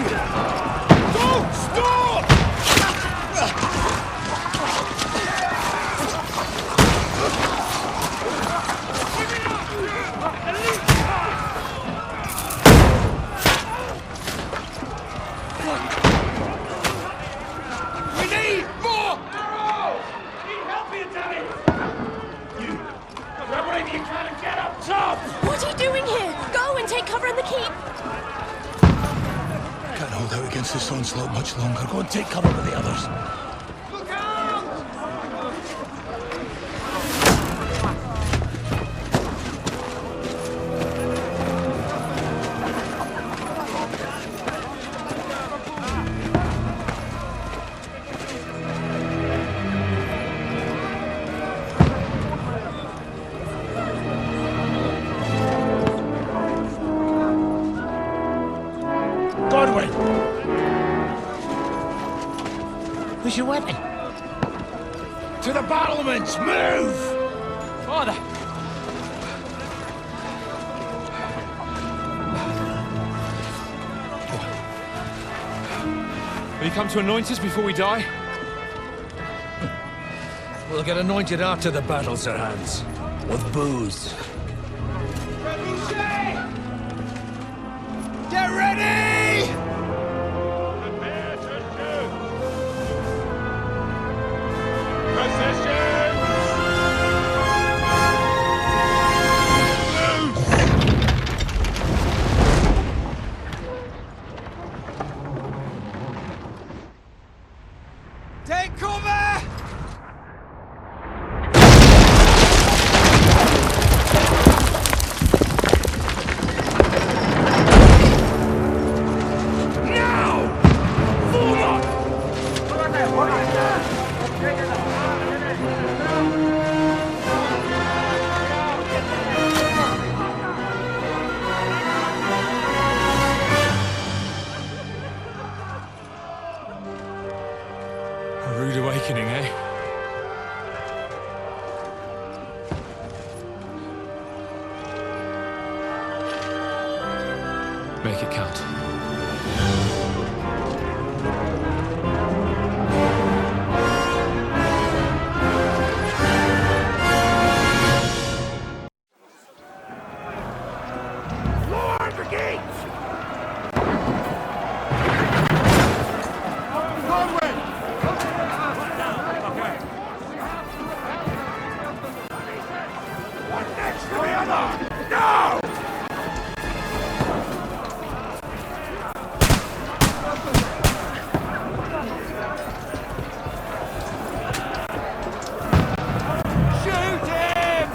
Don't stop! We need more! Need help here, Danny! You! Grab whatever you can and get up top! What are you doing here? Go and take cover in the keep! Can't hold out against this onslaught much longer. Go and take cover with the others. Look out! Godwin! Where's your weapon? To the battlements! Move! Father! Will you come to anoint us before we die? We'll get anointed after the battles are hands. With booze. Get ready! Prepare to shoot! Position! Take cover! A rude awakening, eh? Make it count. Lower the gates! One next to the other! No! Shoot him!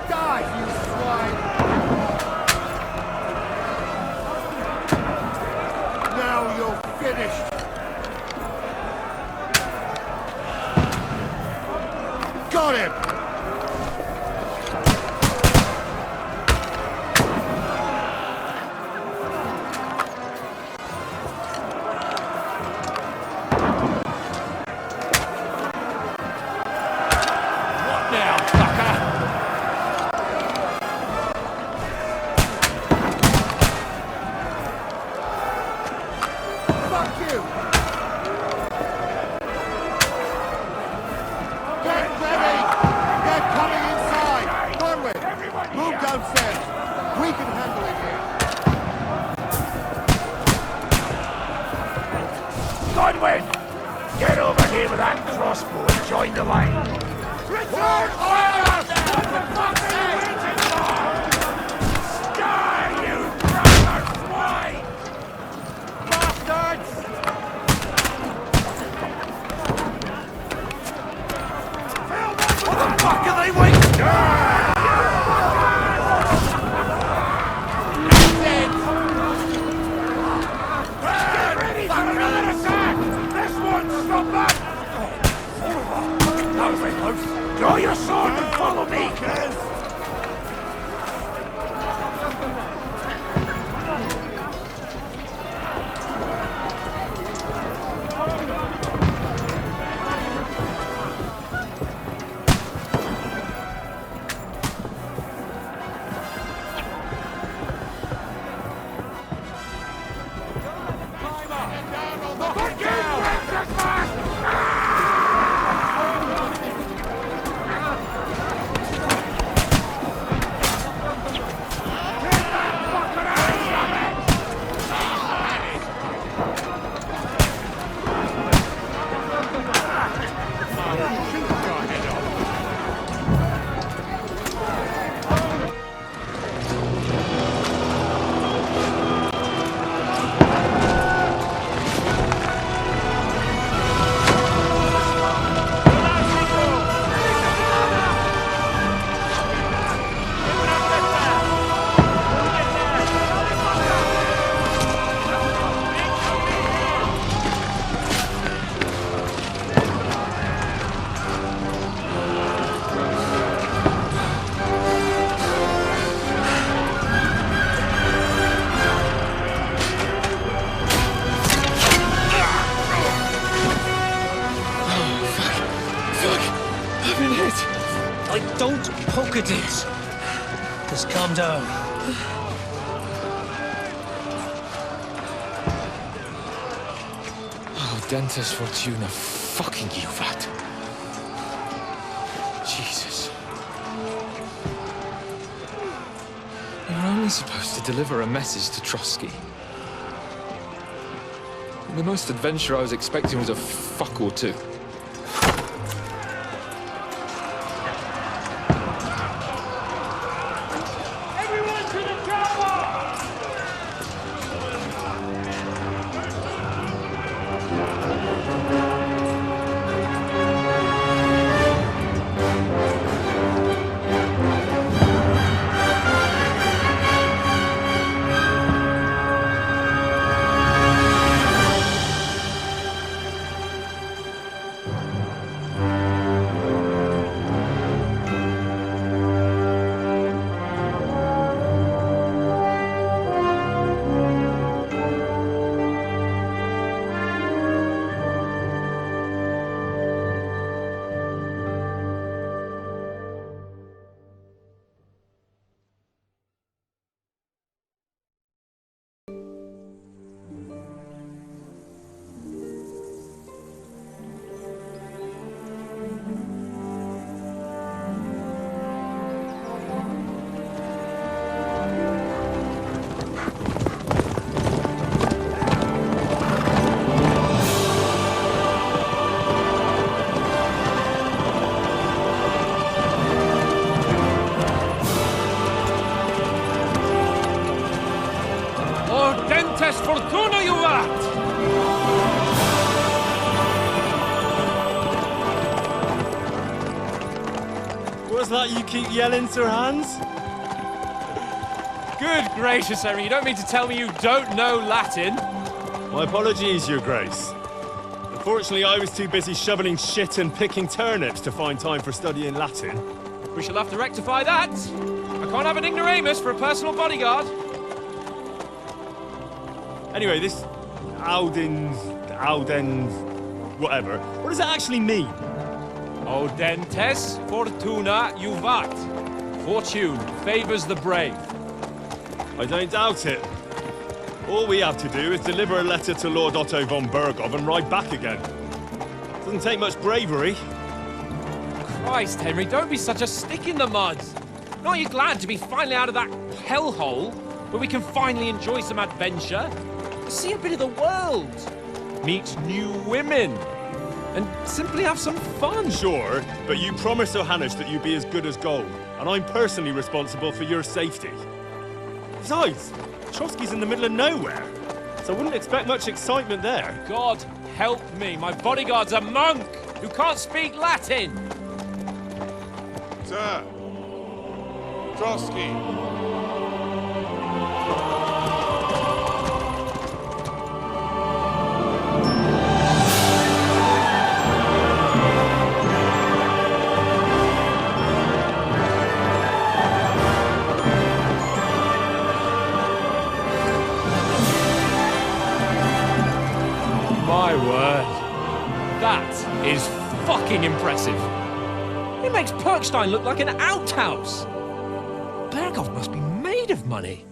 Die, you swine! Now you're finished! Got him! What now, fucker? Fuck you! Get ready! They're coming inside! Conway, move downstairs! We can handle it here! Godwin! Get over here with that crossbow and join the line! Return fire! What the fuck are you waiting for? Die, you brother swine! Bastards! What the fuck are they waiting for? Get ready for another attack! This one's not bad! That was very close. Draw your sword and follow me! Don't poke at it. Just calm down. Oh, Dentes Fortuna, fucking you, vat. Jesus. You're only supposed to deliver a message to Trotsky. The most adventure I was expecting was a fuck or two. Everyone to the chopper! Dentes Fortuna, you vat! What's that you keep yelling, Sir Hans? Good gracious, Henry, you don't mean to tell me you don't know Latin? My apologies, Your Grace. Unfortunately, I was too busy shoveling shit and picking turnips to find time for studying Latin. We shall have to rectify that. I can't have an ignoramus for a personal bodyguard. Anyway, this Audens, whatever. What does that actually mean? O Dentes Fortuna Juvat. Fortune favors the brave. I don't doubt it. All we have to do is deliver a letter to Lord Otto von Bergov and ride back again. Doesn't take much bravery. Christ, Henry, don't be such a stick in the mud. Aren't you glad to be finally out of that hellhole where we can finally enjoy some adventure? See a bit of the world, meet new women, and simply have some fun. Sure, but you promised Johannes that you'd be as good as gold, and I'm personally responsible for your safety. Besides, Trotsky's in the middle of nowhere, so I wouldn't expect much excitement there. God help me, my bodyguard's a monk who can't speak Latin. Sir! Trotsky! My word. That is fucking impressive. It makes Perkstein look like an outhouse. Bergov must be made of money.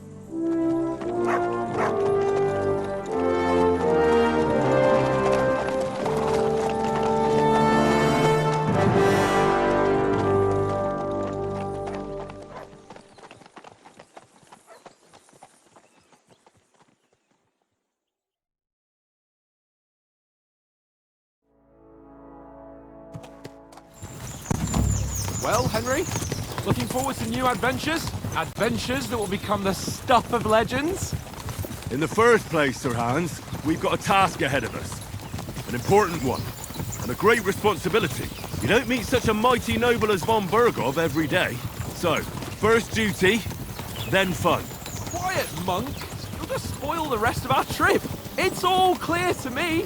Well, Henry, looking forward to new adventures? Adventures that will become the stuff of legends? In the first place, Sir Hans, we've got a task ahead of us. An important one. And a great responsibility. You don't meet such a mighty noble as von Bergov every day. So, first duty, then fun. Quiet, monk. You'll just spoil the rest of our trip. It's all clear to me.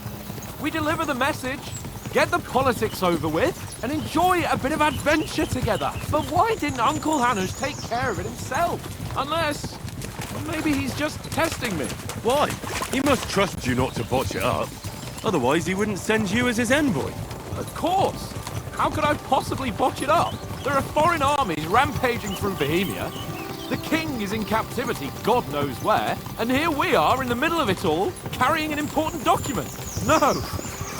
We deliver the message, get the politics over with, and enjoy a bit of adventure together. But why didn't Uncle Hanush take care of it himself? Unless, well, maybe he's just testing me. Why? He must trust you not to botch it up. Otherwise, he wouldn't send you as his envoy. Of course. How could I possibly botch it up? There are foreign armies rampaging through Bohemia. The king is in captivity, God knows where, and here we are in the middle of it all, carrying an important document. No,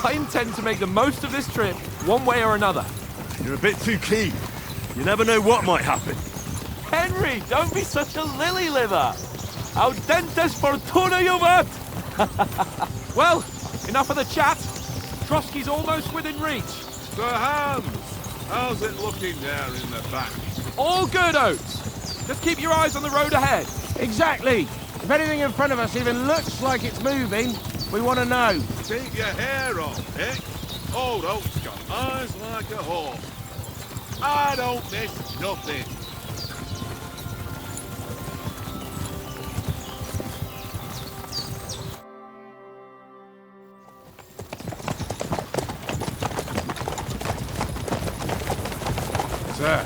I intend to make the most of this trip, one way or another. You're a bit too keen. You never know what might happen. Henry, don't be such a lily-liver. Audentes fortuna juvat! Well, enough of the chat. Trotsky's almost within reach. Sir Hans, how's it looking there in the back? All good, Oates. Just keep your eyes on the road ahead. Exactly. If anything in front of us even looks like it's moving, we want to know. Keep your hair on, eh? Old Oak's got eyes like a hawk. I don't miss nothing. Sir.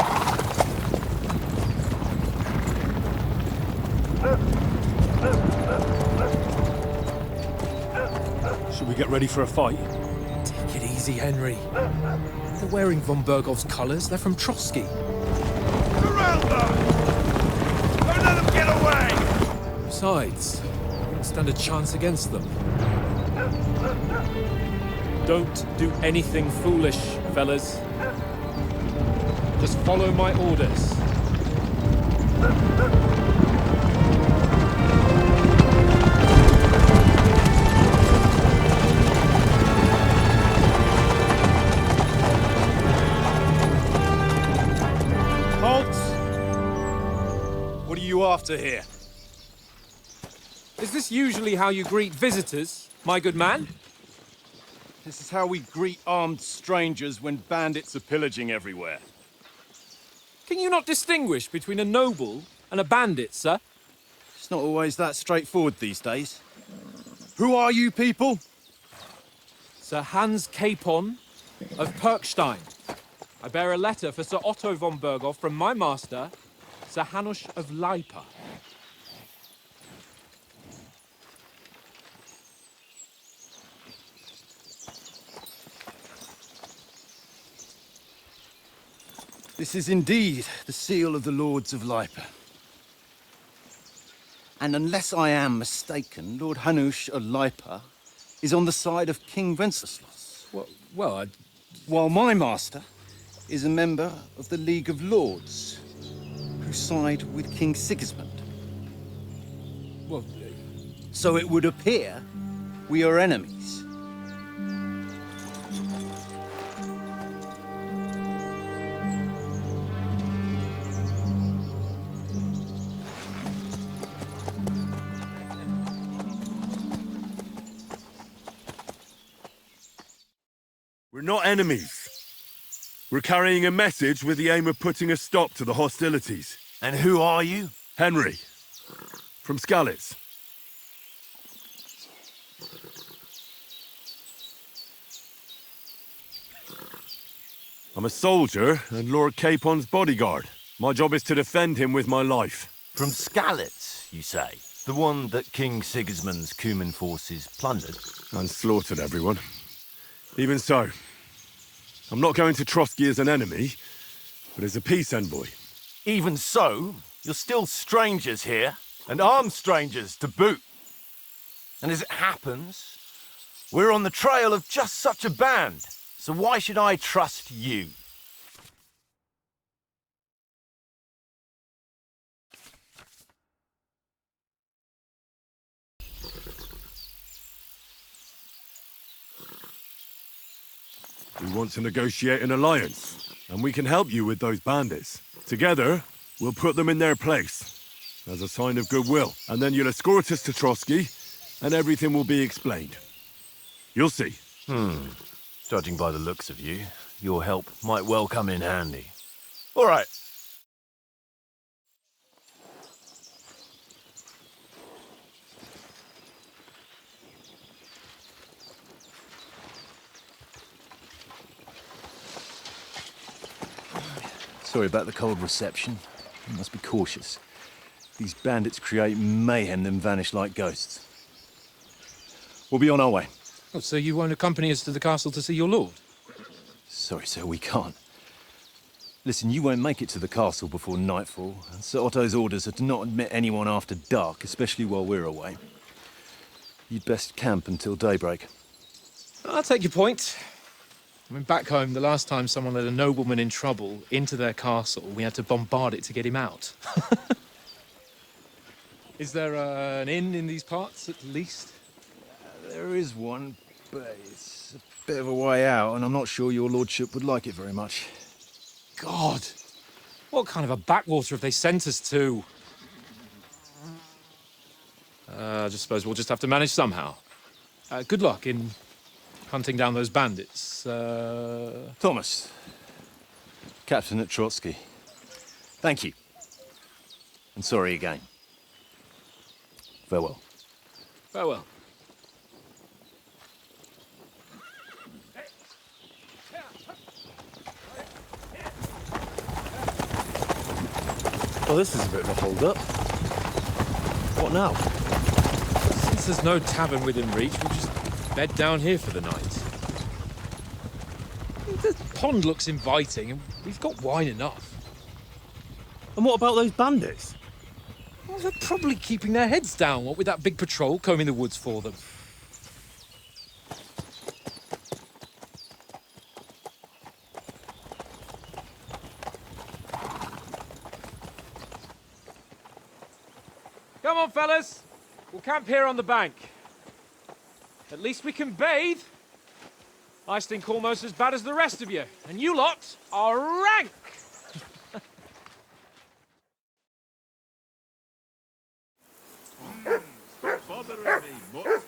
Should we get ready for a fight? Take it easy, Henry. They're wearing von Bergov's colours. They're from Trotsky. Surround them! Don't let them get away! Besides, we don't stand a chance against them. Don't do anything foolish, fellas. Just follow my orders. What are you after here? Is this usually how you greet visitors, my good man? This is how we greet armed strangers when bandits are pillaging everywhere. Can you not distinguish between a noble and a bandit, sir? It's not always that straightforward these days. Who are you people? Sir Hans Capon of Perkstein. I bear a letter for Sir Otto von Berghoff from my master, Sir Hanush of Lipa. This is indeed the seal of the Lords of Lipa. And unless I am mistaken, Lord Hanush of Lipa is on the side of King Wenceslas. Well, While my master is a member of the League of Lords, who side with King Sigismund. well, So it would appear we are enemies. We're not enemies. We're carrying a message with the aim of putting a stop to the hostilities. And who are you? Henry, from Skalitz. I'm a soldier and Lord Capon's bodyguard. My job is to defend him with my life. From Skalitz, you say? The one that King Sigismund's Cuman forces plundered? And slaughtered everyone. Even so, I'm not going to Trotsky as an enemy, but as a peace envoy. Even so, you're still strangers here, and armed strangers to boot. And as it happens, we're on the trail of just such a band, so why should I trust you? We want to negotiate an alliance, and we can help you with those bandits. Together, we'll put them in their place, as a sign of goodwill. And then you'll escort us to Trotsky, and everything will be explained. You'll see. Judging by the looks of you, your help might well come in handy. All right. Sorry about the cold reception. You must be cautious. These bandits create mayhem then vanish like ghosts. We'll be on our way. oh, so you won't accompany us to the castle to see your lord? Sorry, sir, we can't. Listen, you won't make it to the castle before nightfall, and Sir Otto's orders are to not admit anyone after dark, especially while we're away. You'd best camp until daybreak. I'll take your point. I mean, back home, the last time someone let a nobleman in trouble into their castle, we had to bombard it to get him out. Is there an inn in these parts, at least? There is one, but it's a bit of a way out, and I'm not sure your lordship would like it very much. God! What kind of a backwater have they sent us to? I just suppose we'll just have to manage somehow. Good luck in hunting down those bandits. Thomas, captain at Trotsky. Thank you. And sorry again. Farewell. Farewell. Well, this is a bit of a hold-up. What now? Since there's no tavern within reach, we'll just bed down here for the night. The pond looks inviting, and we've got wine enough. And what about those bandits? Well, they're probably keeping their heads down, what with that big patrol combing the woods for them. Come on, fellas. We'll camp here on the bank. At least we can bathe. I stink almost as bad as the rest of you, and you lot are rank. Stop bothering me, mutt.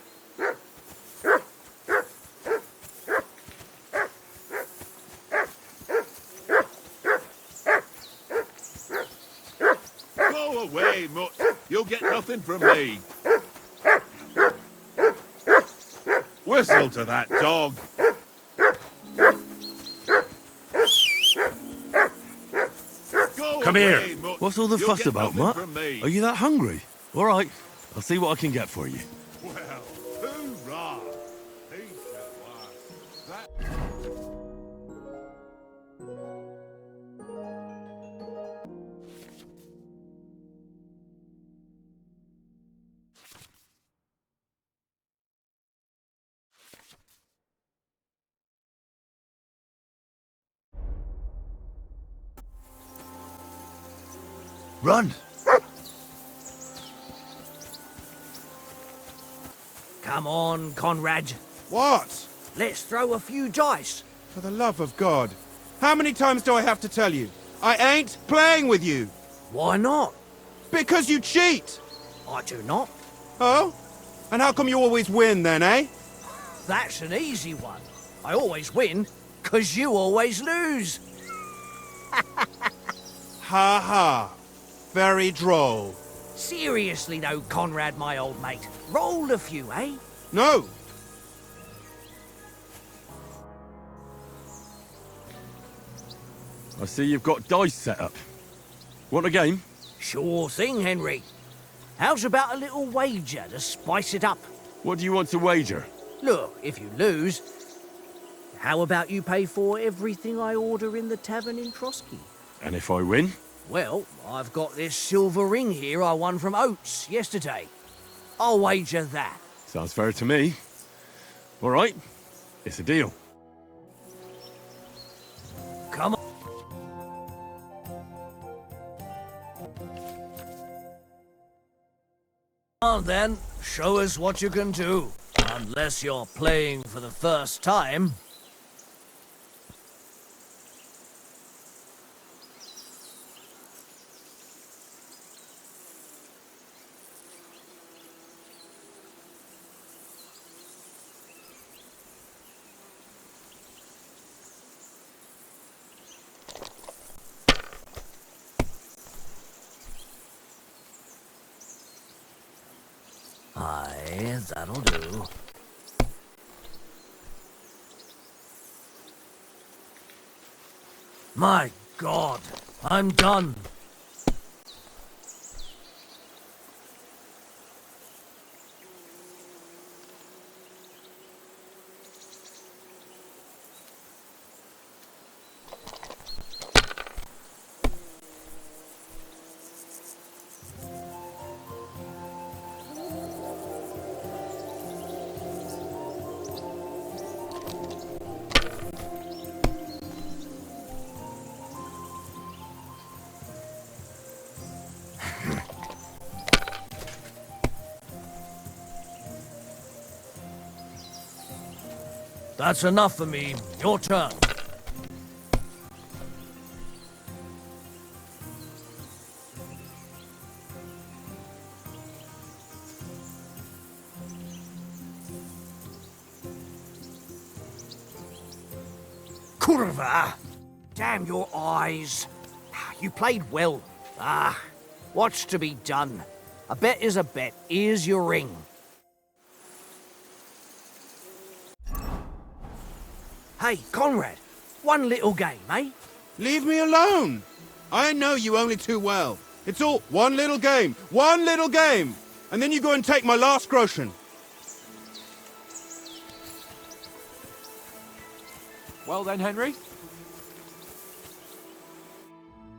Go away, mutt. You'll get nothing from me. Whistle to that dog. Come here. What's all the fuss about, Mutt? Are you that hungry? All right, I'll see what I can get for you. Well, hoorah! Peace at last. That... Run! Come on, Conrad. What? Let's throw a few dice. For the love of God. How many times do I have to tell you? I ain't playing with you. Why not? Because you cheat. I do not. Oh? And how come you always win then, eh? That's an easy one. I always win, 'cause you always lose. Ha ha. Very droll. Seriously though, Conrad, my old mate. Roll a few, eh? No. I see you've got dice set up. Want a game? Sure thing, Henry. How's about a little wager to spice it up? What do you want to wager? Look, if you lose, how about you pay for everything I order in the tavern in Trotsky? And if I win? Well, I've got this silver ring here I won from Oates yesterday. I'll wager that. Sounds fair to me. All right, it's a deal. Come on. Come on then, show us what you can do. Unless you're playing for the first time. Aye, that'll do. My God, I'm done. That's enough for me. Your turn. Curva! Damn your eyes. You played well. What's to be done? A bet is a bet. Here's your ring. Hey, Conrad. One little game, eh? Leave me alone! I know you only too well. It's all one little game, and then you go and take my last groschen. Well then, Henry?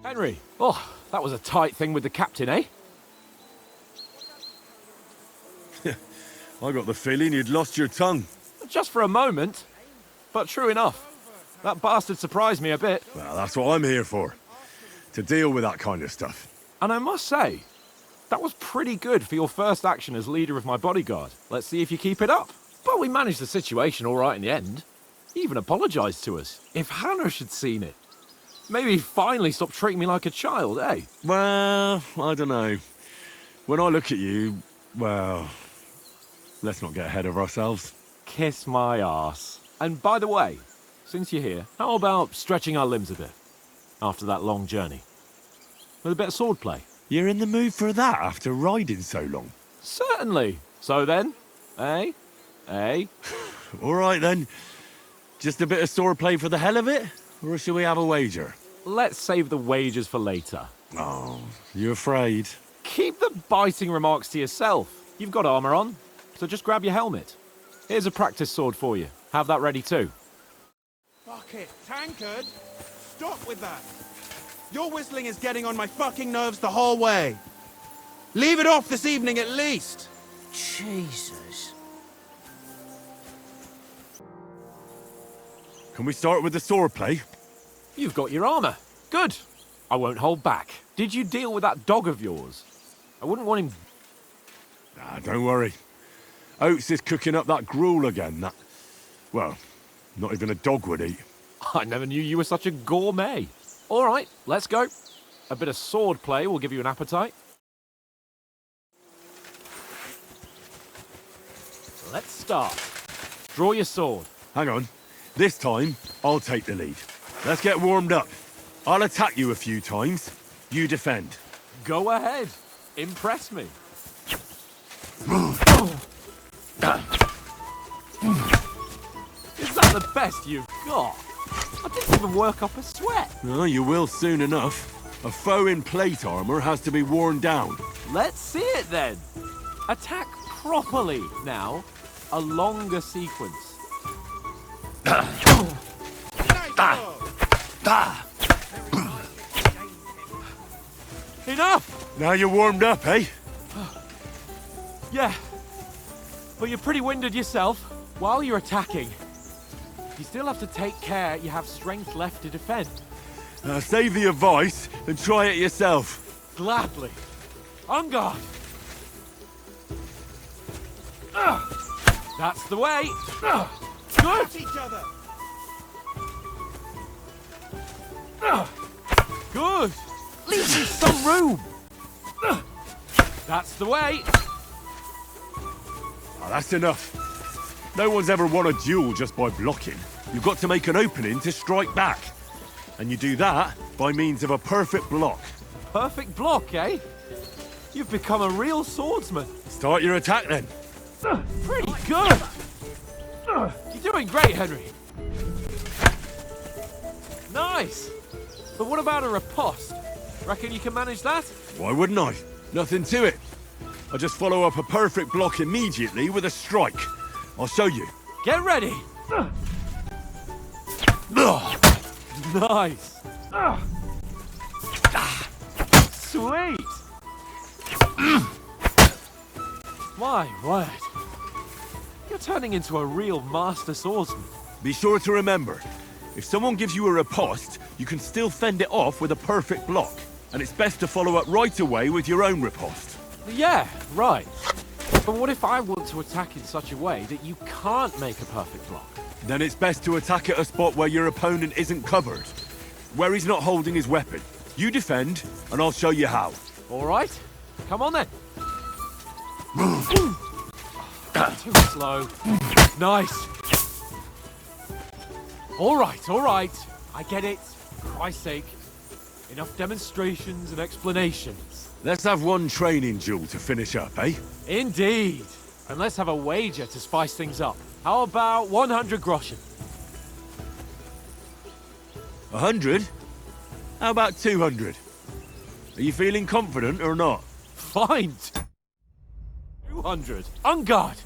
Henry! Oh, that was a tight thing with the captain, eh? I got the feeling you'd lost your tongue. Just for a moment. But true enough. That bastard surprised me a bit. Well, that's what I'm here for. To deal with that kind of stuff. And I must say, that was pretty good for your first action as leader of my bodyguard. Let's see if you keep it up. But we managed the situation all right in the end. He even apologised to us. If Hanush had seen it. Maybe he'd finally stop treating me like a child, eh? Well, I don't know. When I look at you, well, let's not get ahead of ourselves. Kiss my arse. And by the way, since you're here, how about stretching our limbs a bit? After that long journey. With a bit of swordplay. You're in the mood for that after riding so long? Certainly. So then, eh? Eh? All right then. Just a bit of swordplay for the hell of it? Or shall we have a wager? Let's save the wagers for later. Oh, you afraid? Keep the biting remarks to yourself. You've got armour on, so just grab your helmet. Here's a practice sword for you. Have that ready too. Fuck it, Tankard! Stop with that! Your whistling is getting on my fucking nerves the whole way. Leave it off this evening at least! Jesus. Can we start with the swordplay? You've got your armour. Good. I won't hold back. Did you deal with that dog of yours? I wouldn't want him... Ah, don't worry. Oates is cooking up that gruel again, that... Well, not even a dog would eat. I never knew you were such a gourmet. All right, let's go. A bit of swordplay will give you an appetite. Let's start. Draw your sword. Hang on. This time, I'll take the lead. Let's get warmed up. I'll attack you a few times. You defend. Go ahead. Impress me. Is that the best you've got? I didn't even work up a sweat. Oh, you will soon enough. A foe in plate armor has to be worn down. Let's see it then. Attack properly now. A longer sequence. Enough! Now you're warmed up, eh? Yeah. But you're pretty winded yourself. While you're attacking, you still have to take care you have strength left to defend. Save the advice and try it yourself. Gladly. On guard. That's the way. Good. Each other! Good. Leave me some room. That's the way. Oh, that's enough. No one's ever won a duel just by blocking. You've got to make an opening to strike back. And you do that by means of a perfect block. Perfect block, eh? You've become a real swordsman. Start your attack then. Pretty good. You're doing great, Henry. Nice. But what about a riposte? Reckon you can manage that? Why wouldn't I? Nothing to it. I just follow up a perfect block immediately with a strike. I'll show you. Get ready. Nice. Sweet. My word. You're turning into a real master swordsman. Be sure to remember, if someone gives you a riposte, you can still fend it off with a perfect block. And it's best to follow up right away with your own riposte. Yeah, right. But what if I want to attack in such a way that you can't make a perfect block? Then it's best to attack at a spot where your opponent isn't covered. Where he's not holding his weapon. You defend, and I'll show you how. All right. Come on then. Too slow. Nice. All right. I get it. For Christ's sake. Enough demonstrations and explanations. Let's have one training duel to finish up, eh? Indeed. And let's have a wager to spice things up. How about 100 groschen? 100? How about 200? Are you feeling confident or not? Fine. 200. On guard.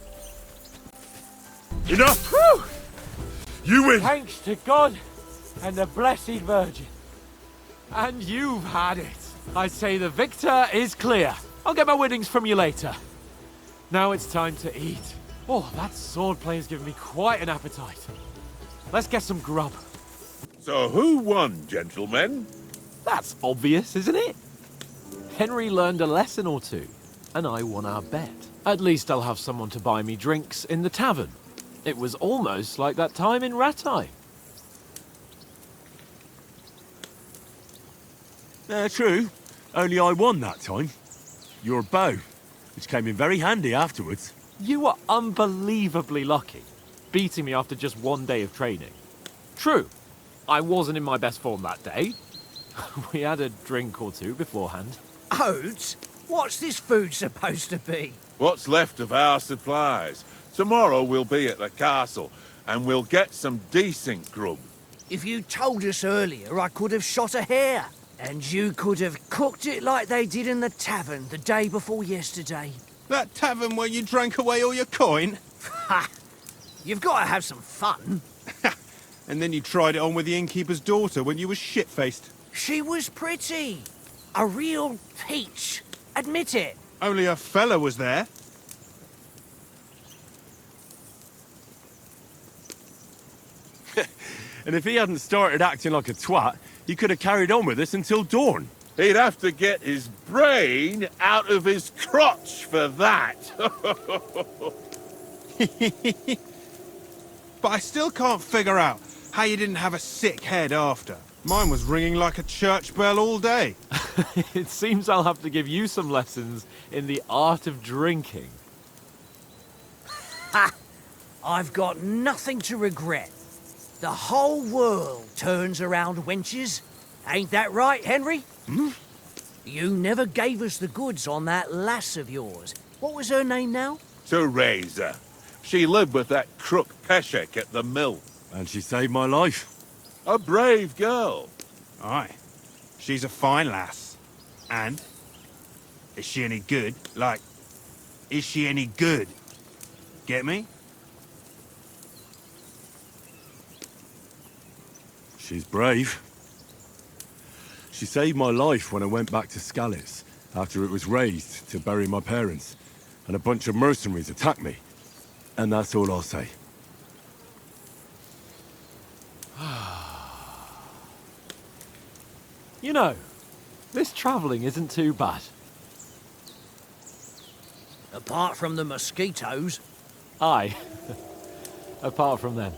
Enough! Whew. You win! Thanks to God and the Blessed Virgin. And you've had it. I'd say the victor is clear. I'll get my winnings from you later. Now it's time to eat. Oh, that swordplay has given me quite an appetite. Let's get some grub. So who won, gentlemen? That's obvious, isn't it? Henry learned a lesson or two, and I won our bet. At least I'll have someone to buy me drinks in the tavern. It was almost like that time in Rattay. True. Only I won that time. Your bow, which came in very handy afterwards. You were unbelievably lucky, beating me after just one day of training. True, I wasn't in my best form that day. We had a drink or two beforehand. Oates? What's this food supposed to be? What's left of our supplies. Tomorrow we'll be at the castle, and we'll get some decent grub. If you told us earlier, I could have shot a hare. And you could have cooked it like they did in the tavern the day before yesterday. That tavern where you drank away all your coin? Ha! You've got to have some fun. And then you tried it on with the innkeeper's daughter when you were shit-faced. She was pretty. A real peach. Admit it. Only a fella was there. And if he hadn't started acting like a twat, he could have carried on with us until dawn. He'd have to get his brain out of his crotch for that. But I still can't figure out how you didn't have a sick head after. Mine was ringing like a church bell all day. It seems I'll have to give you some lessons in the art of drinking. Ha! I've got nothing to regret. The whole world turns around wenches. Ain't that right, Henry? Hmm? You never gave us the goods on that lass of yours. What was her name now? Teresa. She lived with that crook Peshek at the mill. And she saved my life. A brave girl. Aye. She's a fine lass. And? Is she any good? Like, is she any good? Get me? She's brave. She saved my life when I went back to Skalitz after it was razed to bury my parents, and a bunch of mercenaries attacked me. And that's all I'll say. You know, this travelling isn't too bad. Apart from the mosquitoes. Aye. Apart from them.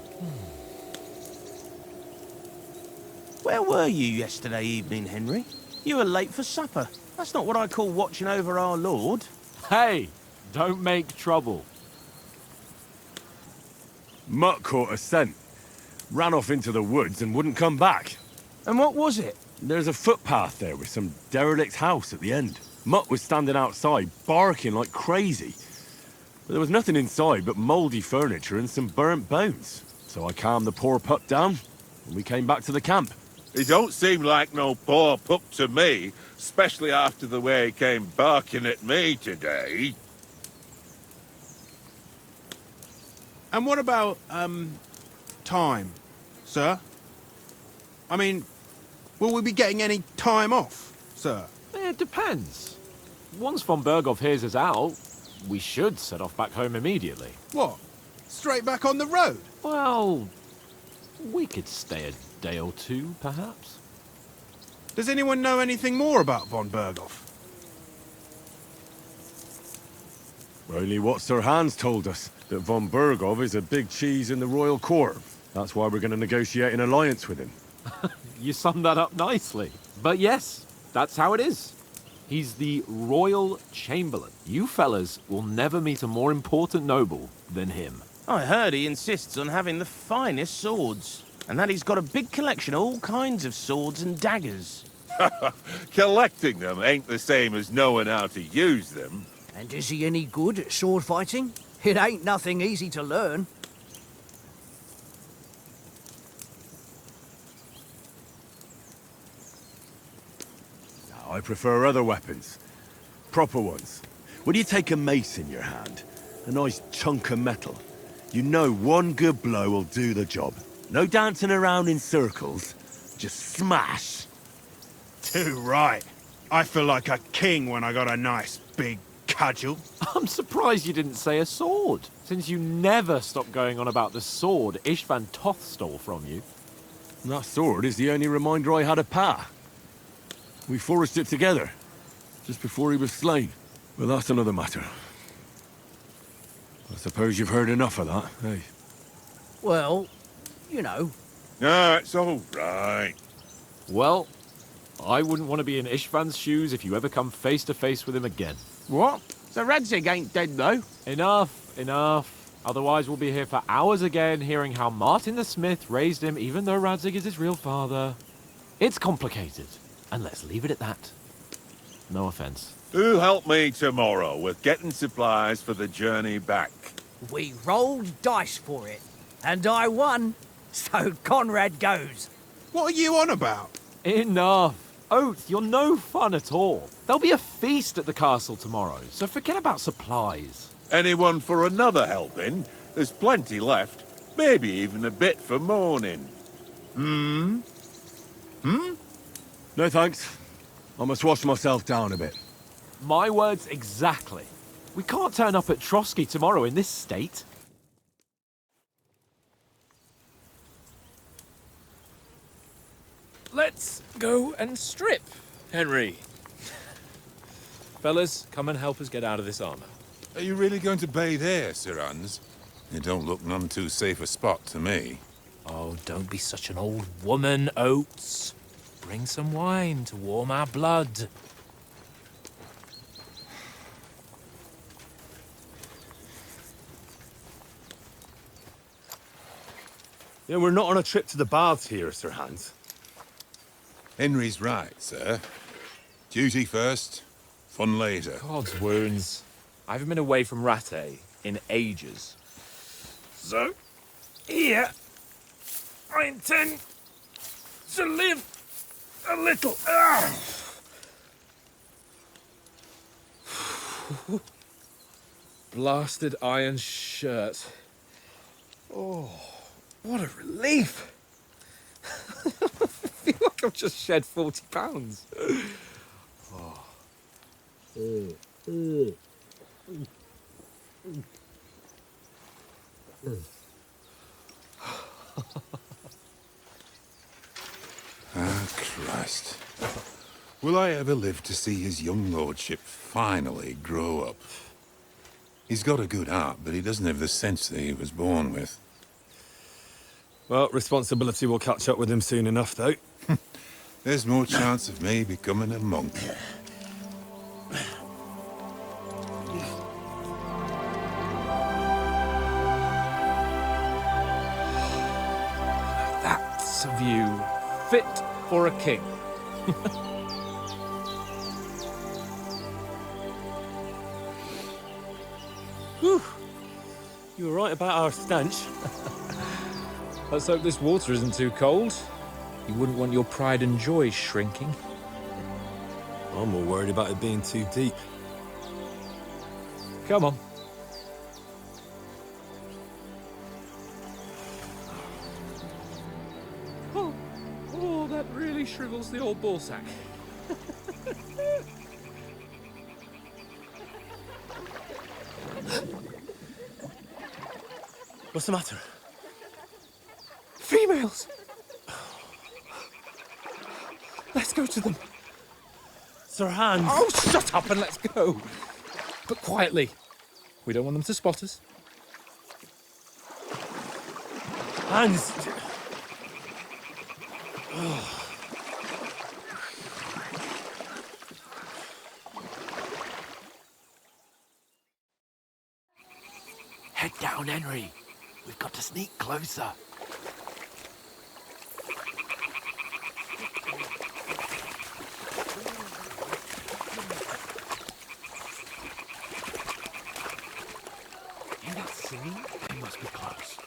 Where were you yesterday evening, Henry? You were late for supper. That's not what I call watching over our Lord. Hey, don't make trouble. Mutt caught a scent, ran off into the woods and wouldn't come back. And what was it? There's a footpath there with some derelict house at the end. Mutt was standing outside, barking like crazy. But there was nothing inside but mouldy furniture and some burnt bones. So I calmed the poor pup down, and we came back to the camp. He don't seem like no poor pup to me, especially after the way he came barking at me today. And what about, time, sir? I mean, will we be getting any time off, sir? It depends. Once von Berghoff hears us out, we should set off back home immediately. What? Straight back on the road? Well, we could stay a day or two, perhaps. Does anyone know anything more about von Berghoff? Only what Sir Hans told us. that von Bergov is a big cheese in the royal court. That's why we're going to negotiate an alliance with him. You summed that up nicely. But yes, that's how it is. He's the royal chamberlain. You fellas will never meet a more important noble than him. I heard he insists on having the finest swords, and that he's got a big collection of all kinds of swords and daggers. Collecting them ain't the same as knowing how to use them. And is he any good at sword fighting? It ain't nothing easy to learn. I prefer other weapons. Proper ones. When you take a mace in your hand, a nice chunk of metal, you know one good blow will do the job. No dancing around in circles, just smash. Too right. I feel like a king when I got a nice big cudgel. I'm surprised you didn't say a sword, since you never stop going on about the sword Ishvan Toth stole from you. And that sword is the only reminder I had of Pa. We forged it together, just before he was slain. Well, that's another matter. I suppose you've heard enough of that, eh? Well, you know. No, it's all right. Well, I wouldn't want to be in Ishvan's shoes if you ever come face to face with him again. What? So Radzig ain't dead, though? Enough, enough. Otherwise we'll be here for hours again hearing how Martin the Smith raised him even though Radzig is his real father. It's complicated, and let's leave it at that. No offense. Who'll help me tomorrow with getting supplies for the journey back? We rolled dice for it, and I won. So Conrad goes. What are you on about? Enough. Oath, you're no fun at all. There'll be a feast at the castle tomorrow, so forget about supplies. Anyone for another helping? There's plenty left. Maybe even a bit for morning. No thanks. I must wash myself down a bit. My words exactly. We can't turn up at Trotsky tomorrow in this state. Let's go and strip, Henry. Fellas, come and help us get out of this armor. Are you really going to bathe here, Sir Hans? It don't look none too safe a spot to me. Oh, don't be such an old woman, Oates. Bring some wine to warm our blood. Yeah, we're not on a trip to the baths here, Sir Hans. Henry's right, sir. Duty first, fun later. God's wounds. I haven't been away from Rattay in ages. So, here, I intend to live a little. Blasted iron shirt. Oh, what a relief. I feel like I've just shed 40 pounds. Ah, Christ. Will I ever live to see his young lordship finally grow up? He's got a good heart, but he doesn't have the sense that he was born with. Well, responsibility will catch up with him soon enough, though. There's more chance of me becoming a monk. That's a view fit for a king. Whew. You were right about our stench. Let's hope this water isn't too cold. You wouldn't want your pride and joy shrinking. I'm more worried about it being too deep. Come on. Oh, that really shrivels the old ballsack. What's the matter? Females! Let's go to them. Sir Hans! Oh, shut up and let's go. But quietly. We don't want them to spot us. Hans! Head down, Henry. We've got to sneak closer. Hear that singing? They must be close.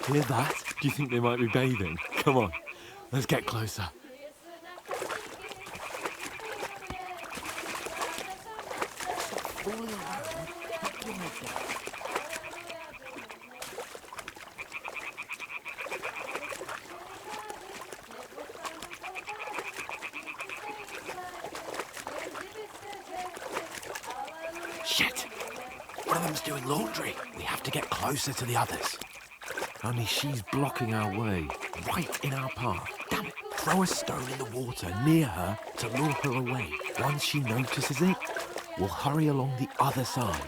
Hear that? Do you think they might be bathing? Come on, let's get closer. Shit! One of them's doing laundry. We have to get closer to the others. Only she's blocking our way, right in our path. Damn it! Throw a stone in the water near her to lure her away. Once she notices it, we'll hurry along the other side.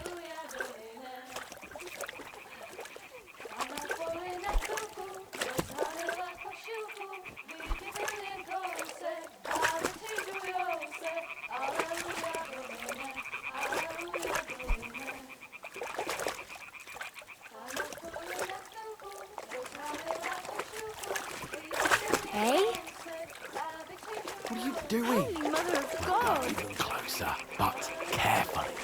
Hey? What are you doing? Holy Mother of Go God! even closer, but carefully.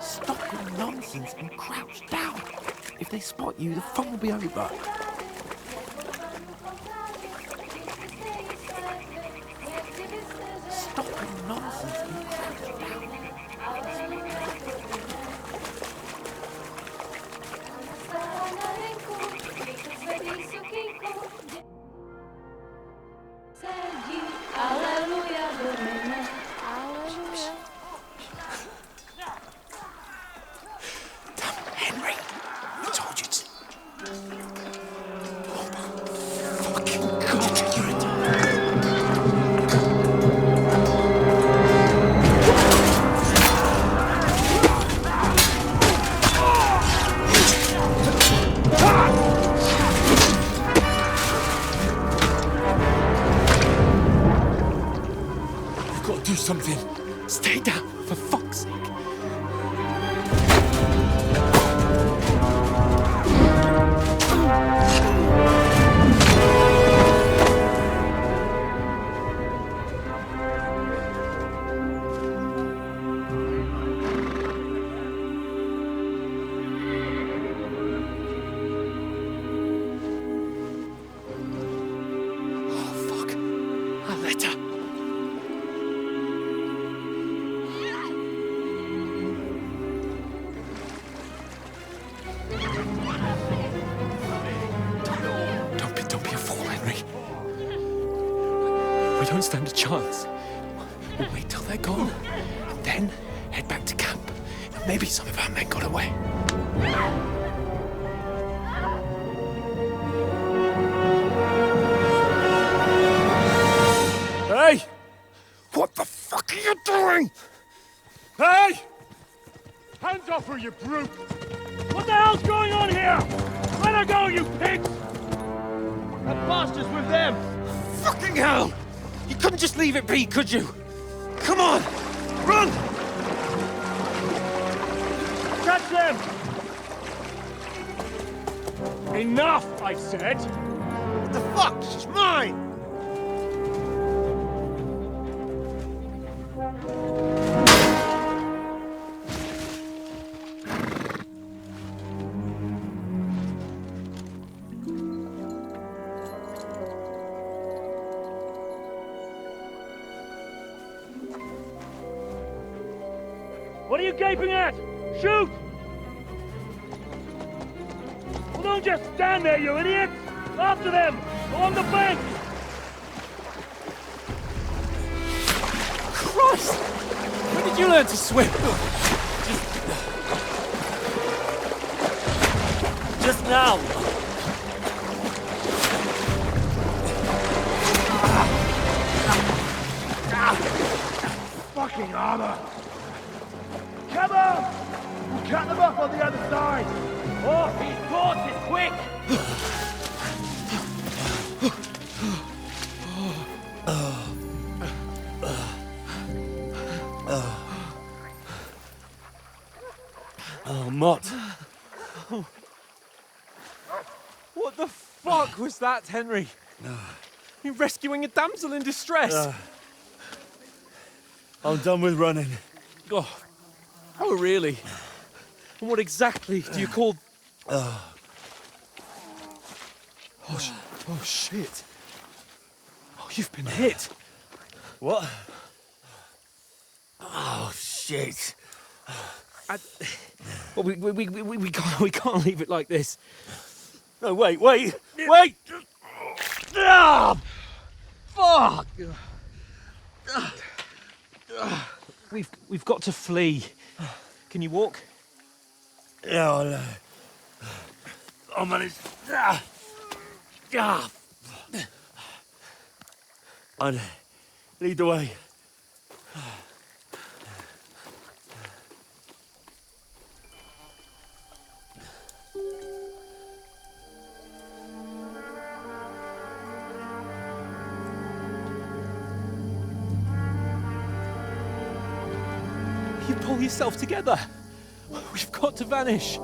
Stop your nonsense and crouch down. If they spot you, the fun will be over. Stop your nonsense and crouch down. Henry, I told you to. Oh my fucking God, you're a You've got to do something. Stay down, for fuck's sake. Oh, fuck. A letter. Don't be a fool, Henry. We don't stand a chance. We'll wait till they're gone, and then head back to camp. Maybe some of our men got away. Hey! What the fuck are you doing? Hey! Hands off her, you brute! What the hell's going on here? Let her go, you pigs! That bastard's with them! Fucking hell! You couldn't just leave it be, could you? Come on! Run! Catch them! Enough, I said! What the fuck? She's mine! What are you gaping at? Shoot! Well, don't just stand there, you idiot! After them! Along the bank! Christ! When did you learn to swim? Just now! Fucking armor! Come on! We'll cut them off on the other side! Oh, he's caught it! Quick! Oh, Mott. What the fuck was that, Henry? You're rescuing a damsel in distress. I'm done with running. Oh, really? And what exactly do you call... Oh, shit. Oh, you've been hit. What? Oh, shit. Well, we can't leave it like this. No, wait! Ah! Fuck! We've got to flee. Can you walk? Yeah, I'll manage. I'd lead the way. You pull yourself together. We've got to vanish.